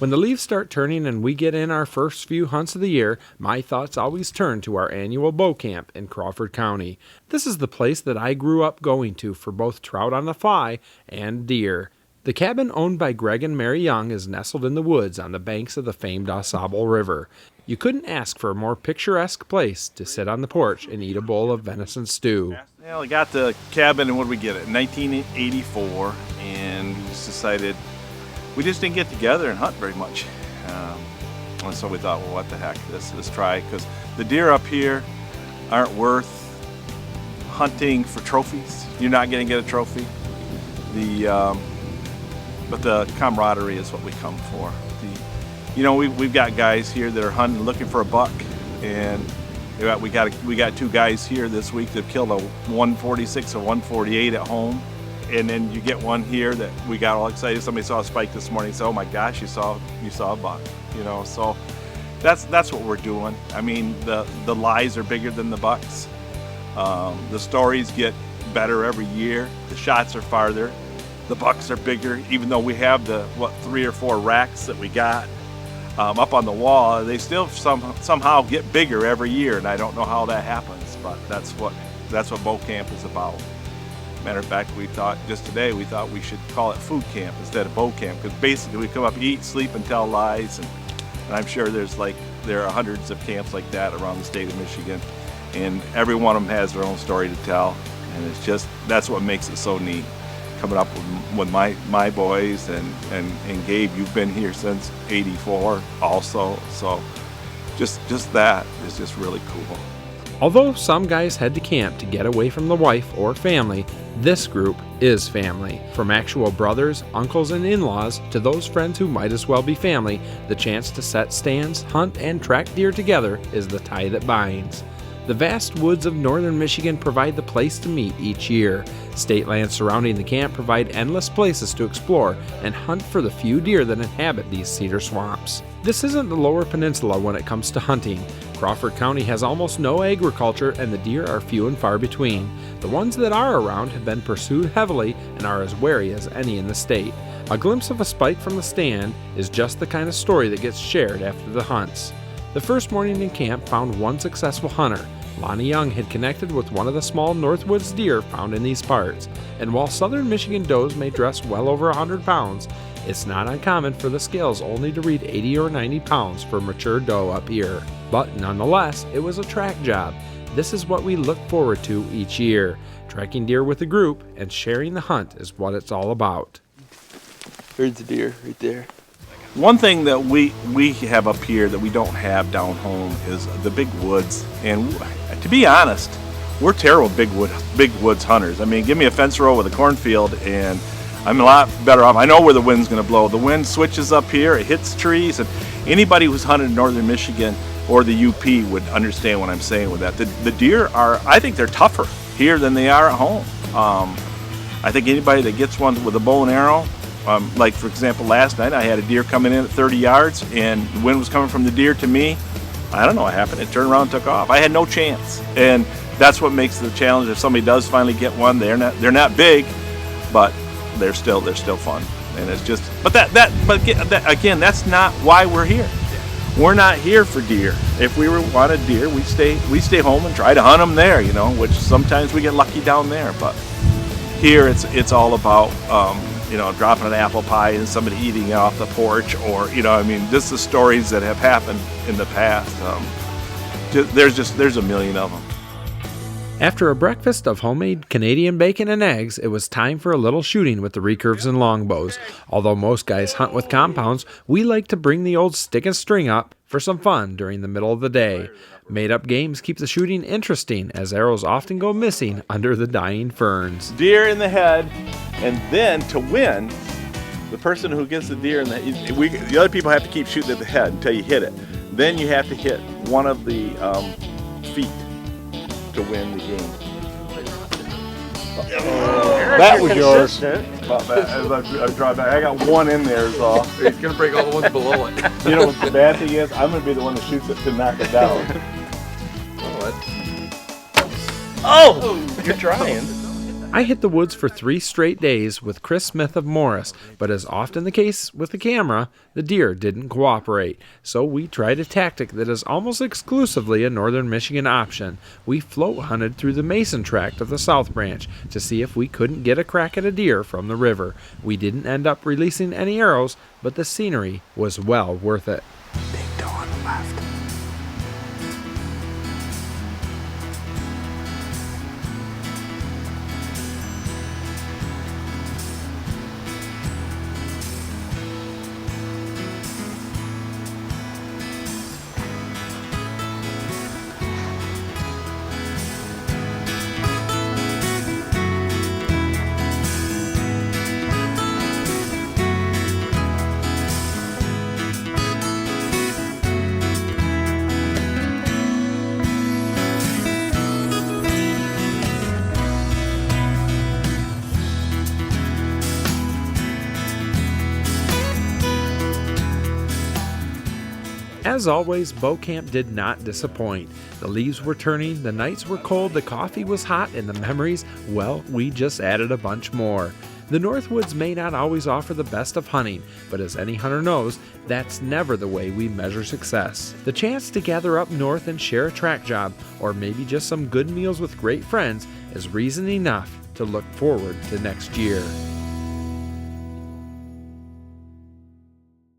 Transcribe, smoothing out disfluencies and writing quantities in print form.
When the leaves start turning and we get in our first few hunts of the year, my thoughts always turn to our annual bow camp in Crawford County. This is the place that I grew up going to for both trout on the fly and deer. The cabin owned by Greg and Mary Young is nestled in the woods on the banks of the famed DuSable River. You couldn't ask for a more picturesque place to sit on the porch and eat a bowl of venison stew. Well, we got the cabin, and what did we get it? 1984, and we just decided we just didn't get together and hunt very much. And so we thought, well, what the heck, let's try, because the deer up here aren't worth hunting for trophies. You're not going to get a trophy. But the camaraderie is what we come for. We've got guys here that are hunting, looking for a buck, and we got two guys here this week that killed a 146 or 148 at home. And then you get one here that we got all excited. Somebody saw a spike this morning. So, oh my gosh, you saw a buck. So that's what we're doing. I mean, the lies are bigger than the bucks. The stories get better every year. The shots are farther. The bucks are bigger. Even though we have the 3 or 4 racks that we got up on the wall, they still somehow get bigger every year. And I don't know how that happens, but that's what bow camp is about. Matter of fact, we thought we should call it food camp instead of bow camp, because basically we come up, eat, sleep, and tell lies, and I'm sure there are hundreds of camps like that around the state of Michigan, and every one of them has their own story to tell, and that's what makes it so neat. Coming up with my boys and Gabe, you've been here since '84 also, so just that is just really cool. Although some guys head to camp to get away from the wife or family, this group is family. From actual brothers, uncles, and in-laws to those friends who might as well be family, the chance to set stands, hunt, and track deer together is the tie that binds. The vast woods of northern Michigan provide the place to meet each year. State lands surrounding the camp provide endless places to explore and hunt for the few deer that inhabit these cedar swamps. This isn't the Lower Peninsula when it comes to hunting. Crawford County has almost no agriculture and the deer are few and far between. The ones that are around have been pursued heavily and are as wary as any in the state. A glimpse of a spike from the stand is just the kind of story that gets shared after the hunts. The first morning in camp found one successful hunter. Lonnie Young had connected with one of the small Northwoods deer found in these parts, and while southern Michigan does may dress well over 100 pounds, it's not uncommon for the scales only to read 80 or 90 pounds for a mature doe up here. But nonetheless, it was a track job. This is what we look forward to each year. Tracking deer with a group and sharing the hunt is what it's all about. There's the deer right there. One thing that we have up here that we don't have down home is the big woods. And to be honest, we're terrible big woods hunters. I mean, give me a fence row with a cornfield and I'm a lot better off. I know where the wind's going to blow. The wind switches up here, it hits trees, and anybody who's hunted in northern Michigan or the UP would understand what I'm saying with that. The deer I think they're tougher here than they are at home. I think anybody that gets one with a bow and arrow, like for example last night I had a deer coming in at 30 yards and the wind was coming from the deer to me. I don't know what happened. It turned around and took off. I had no chance. And that's what makes the challenge. If somebody does finally get one, they're not big, but they're still fun. And it's just but again, that's not why we're here. We're not here for deer. If we wanted deer, we stay home and try to hunt them there, which sometimes we get lucky down there, but here it's all about dropping an apple pie and somebody eating it off the porch, or this is stories that have happened in the past. There's a million of them. After a breakfast of homemade Canadian bacon and eggs, it was time for a little shooting with the recurves and longbows. Although most guys hunt with compounds, we like to bring the old stick and string up for some fun during the middle of the day. Made-up games keep the shooting interesting, as arrows often go missing under the dying ferns. Deer in the head, and then to win, the person who gets the deer in the other people have to keep shooting at the head until you hit it. Then you have to hit one of the feet to win the game. That was yours. I drive back. I got one in there is all. He's gonna break all the ones below it. You know what the bad thing is? I'm gonna be the one that shoots it to knock it down. Oh, you're trying. I hit the woods for 3 straight days with Chris Smith of Morris, but as often the case with the camera, the deer didn't cooperate. So we tried a tactic that is almost exclusively a northern Michigan option. We float hunted through the Mason Tract of the South Branch to see if we couldn't get a crack at a deer from the river. We didn't end up releasing any arrows, but the scenery was well worth it. Big doe on the left. As always, bow camp did not disappoint. The leaves were turning, the nights were cold, the coffee was hot, and the memories, well, we just added a bunch more. The Northwoods may not always offer the best of hunting, but as any hunter knows, that's never the way we measure success. The chance to gather up north and share a track job, or maybe just some good meals with great friends, is reason enough to look forward to next year.